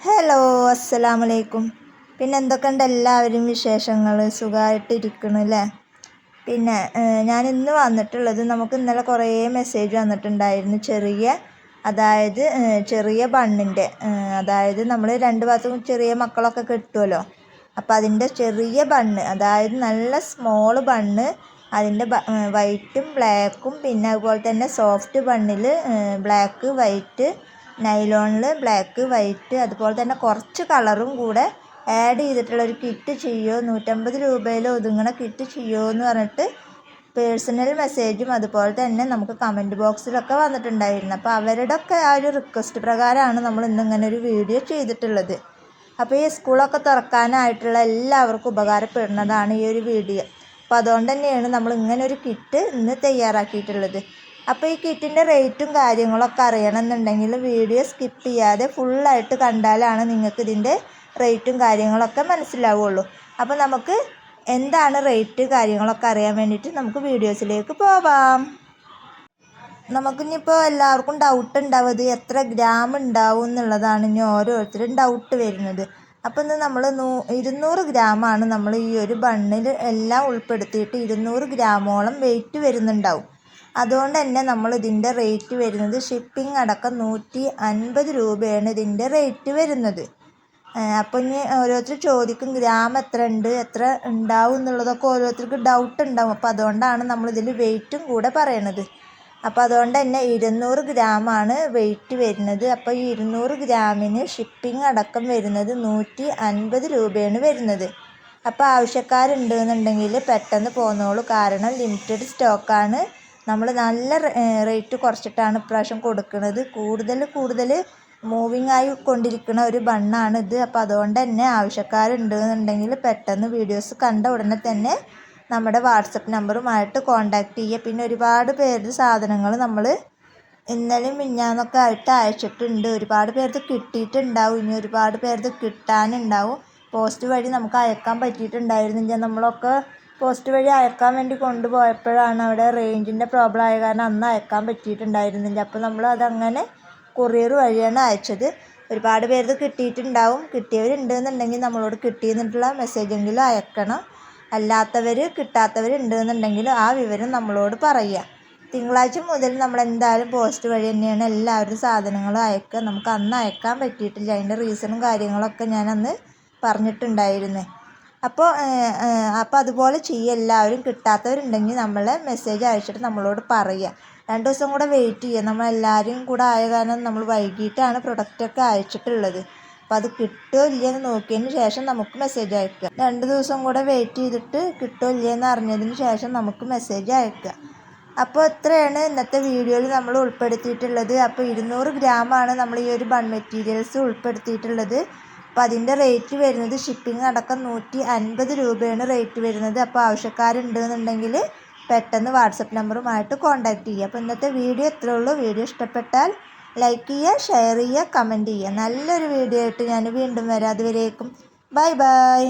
Hello, അസ്സലാമലൈക്കും. പിന്നെ എന്തൊക്കെയുണ്ട് എല്ലാവരും വിശേഷങ്ങൾ? സുഖമായിട്ടിരിക്കണം അല്ലേ? പിന്നെ ഞാൻ ഇന്ന് വന്നിട്ടുള്ളത്, നമുക്ക് ഇന്നലെ കുറേ മെസ്സേജ് വന്നിട്ടുണ്ടായിരുന്നു. ചെറിയ ബണ്ണിൻ്റെ, അതായത് നമ്മൾ രണ്ട് ഭാഗത്തും ചെറിയ മക്കളൊക്കെ കിട്ടുമല്ലോ. അപ്പോൾ അതിൻ്റെ ചെറിയ ബണ്ണ്, അതായത് നല്ല സ്മോൾ ബണ്ണ്, അതിൻ്റെ വൈറ്റും ബ്ലാക്കും, പിന്നെ അതുപോലെ തന്നെ സോഫ്റ്റ് ബണ്ണിൽ ബ്ലാക്ക് വൈറ്റ്, നൈലോണിൽ ബ്ലാക്ക് വൈറ്റ്, അതുപോലെ തന്നെ കുറച്ച് കളറും കൂടെ ആഡ് ചെയ്തിട്ടുള്ളൊരു കിറ്റ് ചെയ്യുമോ, 150 രൂപയിൽ ഒതുങ്ങണ കിറ്റ് ചെയ്യുമോ എന്ന് പറഞ്ഞിട്ട് പേഴ്സണൽ മെസ്സേജും അതുപോലെ തന്നെ നമുക്ക് കമൻറ്റ് ബോക്സിലൊക്കെ വന്നിട്ടുണ്ടായിരുന്നു. അപ്പോൾ അവരുടെയൊക്കെ ആ ഒരു റിക്വസ്റ്റ് പ്രകാരമാണ് നമ്മൾ ഇന്നിങ്ങനെ ഒരു വീഡിയോ ചെയ്തിട്ടുള്ളത്. അപ്പോൾ ഈ സ്കൂളൊക്കെ തുറക്കാനായിട്ടുള്ള എല്ലാവർക്കും ഉപകാരപ്പെടുന്നതാണ് ഈ ഒരു വീഡിയോ. അപ്പോൾ അതുകൊണ്ട് തന്നെയാണ് നമ്മൾ ഇങ്ങനെ ഒരു കിറ്റ് ഇന്ന് തയ്യാറാക്കിയിട്ടുള്ളത്. അപ്പോൾ ഈ കിറ്റിൻ്റെ റേറ്റും കാര്യങ്ങളൊക്കെ അറിയണമെന്നുണ്ടെങ്കിൽ വീഡിയോ സ്കിപ്പ് ചെയ്യാതെ ഫുള്ളായിട്ട് കണ്ടാലാണ് നിങ്ങൾക്ക് ഇതിൻ്റെ റേറ്റും കാര്യങ്ങളൊക്കെ മനസ്സിലാവുള്ളൂ. അപ്പോൾ നമുക്ക് എന്താണ് റേറ്റ് കാര്യങ്ങളൊക്കെ അറിയാൻ വേണ്ടിയിട്ട് നമുക്ക് വീഡിയോസിലേക്ക് പോവാം. നമുക്കിനിപ്പോൾ എല്ലാവർക്കും ഡൗട്ട് ഉണ്ടാവും, ഇത് എത്ര ഗ്രാം ഉണ്ടാവും എന്നുള്ളതാണ് ഇനി ഓരോരുത്തരും ഡൗട്ട് വരുന്നത്. അപ്പോൾ ഇന്ന് നമ്മൾ 200 ഗ്രാമാണ് നമ്മൾ ഈ ഒരു ബണ്ണിൽ എല്ലാം ഉൾപ്പെടുത്തിയിട്ട് 200 ഗ്രാമോളം വെയിറ്റ് വരുന്നുണ്ടാവും. അതുകൊണ്ട് തന്നെ നമ്മൾ ഇതിൻ്റെ റേറ്റ് വരുന്നത് ഷിപ്പിംഗ് അടക്കം 150 രൂപയാണ് ഇതിൻ്റെ റേറ്റ് വരുന്നത്. അപ്പോൾ ഇനി ഓരോരുത്തർ ചോദിക്കും ഗ്രാം എത്ര ഉണ്ടാവും എന്നുള്ളതൊക്കെ ഓരോരുത്തർക്ക് ഡൗട്ട് ഉണ്ടാവും. അപ്പോൾ അതുകൊണ്ടാണ് നമ്മളിതിൽ വെയിറ്റും കൂടെ പറയണത്. അപ്പോൾ അതുകൊണ്ട് തന്നെ 200 ഗ്രാമാണ് വെയിറ്റ് വരുന്നത്. അപ്പോൾ ഈ 200 ഗ്രാമിന് ഷിപ്പിംഗ് അടക്കം വരുന്നത് 150 രൂപയാണ് വരുന്നത്. അപ്പോൾ ആവശ്യക്കാരുണ്ടെന്നുണ്ടെങ്കിൽ പെട്ടെന്ന് പോന്നോളൂ, കാരണം ലിമിറ്റഡ് സ്റ്റോക്കാണ്. നമ്മൾ നല്ല റേറ്റ് കുറച്ചിട്ടാണ് ഇപ്രാവശ്യം കൊടുക്കുന്നത്. കൂടുതൽ മൂവിങ് ആയി കൊണ്ടിരിക്കുന്ന ഒരു ബണ്ണാണിത്. അപ്പോൾ അതുകൊണ്ട് തന്നെ ആവശ്യക്കാരുണ്ടെന്നുണ്ടെങ്കിൽ പെട്ടെന്ന് വീഡിയോസ് കണ്ട ഉടനെ തന്നെ നമ്മുടെ വാട്സപ്പ് നമ്പറുമായിട്ട് കോൺടാക്റ്റ് ചെയ്യുക. പിന്നെ ഒരുപാട് പേരുടെ സാധനങ്ങൾ നമ്മൾ ഇന്നലെയും മിഞ്ഞാന്നൊക്കെ ആയിട്ട് അയച്ചിട്ടുണ്ട്. ഒരുപാട് പേർക്ക് കിട്ടിയിട്ടുണ്ടാവും, ഇനി ഒരുപാട് പേർക്ക് കിട്ടാനുണ്ടാവും. പോസ്റ്റ് വഴി നമുക്ക് അയക്കാൻ പറ്റിയിട്ടുണ്ടായിരുന്നില്ല. നമ്മളൊക്കെ പോസ്റ്റ് വഴി അയക്കാൻ വേണ്ടി കൊണ്ടുപോയപ്പോഴാണ് അവിടെ റേഞ്ചിൻ്റെ പ്രോബ്ലം ആയ കാരണം അന്ന് അയക്കാൻ പറ്റിയിട്ടുണ്ടായിരുന്നില്ല. അപ്പോൾ നമ്മൾ അതങ്ങനെ കൊറിയർ വഴിയാണ് അയച്ചത്. ഒരുപാട് പേർക്ക് കിട്ടിയിട്ടുണ്ടാവും. കിട്ടിയവരുണ്ടെന്നുണ്ടെങ്കിൽ നമ്മളോട് കിട്ടിയെന്നിട്ടുള്ള മെസ്സേജെങ്കിലും അയക്കണം. കിട്ടാത്തവരുണ്ടെന്നുണ്ടെങ്കിൽ ആ വിവരം നമ്മളോട് പറയുക. തിങ്കളാഴ്ച മുതൽ നമ്മൾ എന്തായാലും പോസ്റ്റ് വഴി തന്നെയാണ് എല്ലാവരും സാധനങ്ങളും അയക്കുക. നമുക്ക് അന്ന് അയക്കാൻ പറ്റിയിട്ടില്ല, അതിൻ്റെ റീസണും കാര്യങ്ങളൊക്കെ ഞാൻ അന്ന് പറഞ്ഞിട്ടുണ്ടായിരുന്നു. അപ്പോൾ അതുപോലെ ചെയ്യുക. എല്ലാവരും കിട്ടാത്തവരുണ്ടെങ്കിൽ നമ്മളെ മെസ്സേജ് അയച്ചിട്ട് നമ്മളോട് പറയുക. 2 ദിവസം കൂടെ വെയിറ്റ് ചെയ്യുക. നമ്മളെല്ലാവരും കൂടെ ആയ കാരണം നമ്മൾ വൈകിട്ടാണ് പ്രൊഡക്റ്റൊക്കെ അയച്ചിട്ടുള്ളത്. അപ്പോൾ അത് കിട്ടുമോ ഇല്ലയെന്ന് നോക്കിയതിന് ശേഷം നമുക്ക് മെസ്സേജ് അയക്കുക. 2 ദിവസം കൂടെ വെയിറ്റ് ചെയ്തിട്ട് കിട്ടുമോ ഇല്ലയെന്ന് അറിഞ്ഞതിന് ശേഷം നമുക്ക് മെസ്സേജ് അയക്കുക. അപ്പോൾ ഇത്രയാണ് ഇന്നത്തെ വീഡിയോയിൽ നമ്മൾ ഉൾപ്പെടുത്തിയിട്ടുള്ളത്. അപ്പോൾ 200 ഗ്രാമാണ് നമ്മൾ ഈ ഒരു ബൺ മെറ്റീരിയൽസ് ഉൾപ്പെടുത്തിയിട്ടുള്ളത്. അപ്പോൾ അതിൻ്റെ റേറ്റ് വരുന്നത് ഷിപ്പിംഗ് അടക്കം 150 രൂപയാണ് റേറ്റ് വരുന്നത്. അപ്പോൾ ആവശ്യക്കാരുണ്ടെന്നുണ്ടെങ്കിൽ പെട്ടെന്ന് വാട്സപ്പ് നമ്പറുമായിട്ട് കോൺടാക്റ്റ് ചെയ്യുക. അപ്പോൾ ഇന്നത്തെ വീഡിയോ ഇത്രയേ ഉള്ളൂ. വീഡിയോ ഇഷ്ടപ്പെട്ടാൽ ലൈക്ക് ചെയ്യുക, ഷെയർ ചെയ്യുക, കമൻറ്റ് ചെയ്യുക. നല്ലൊരു വീഡിയോ ആയിട്ട് ഞാൻ വീണ്ടും വരാം. അതുവരേക്കും ബൈ ബൈ.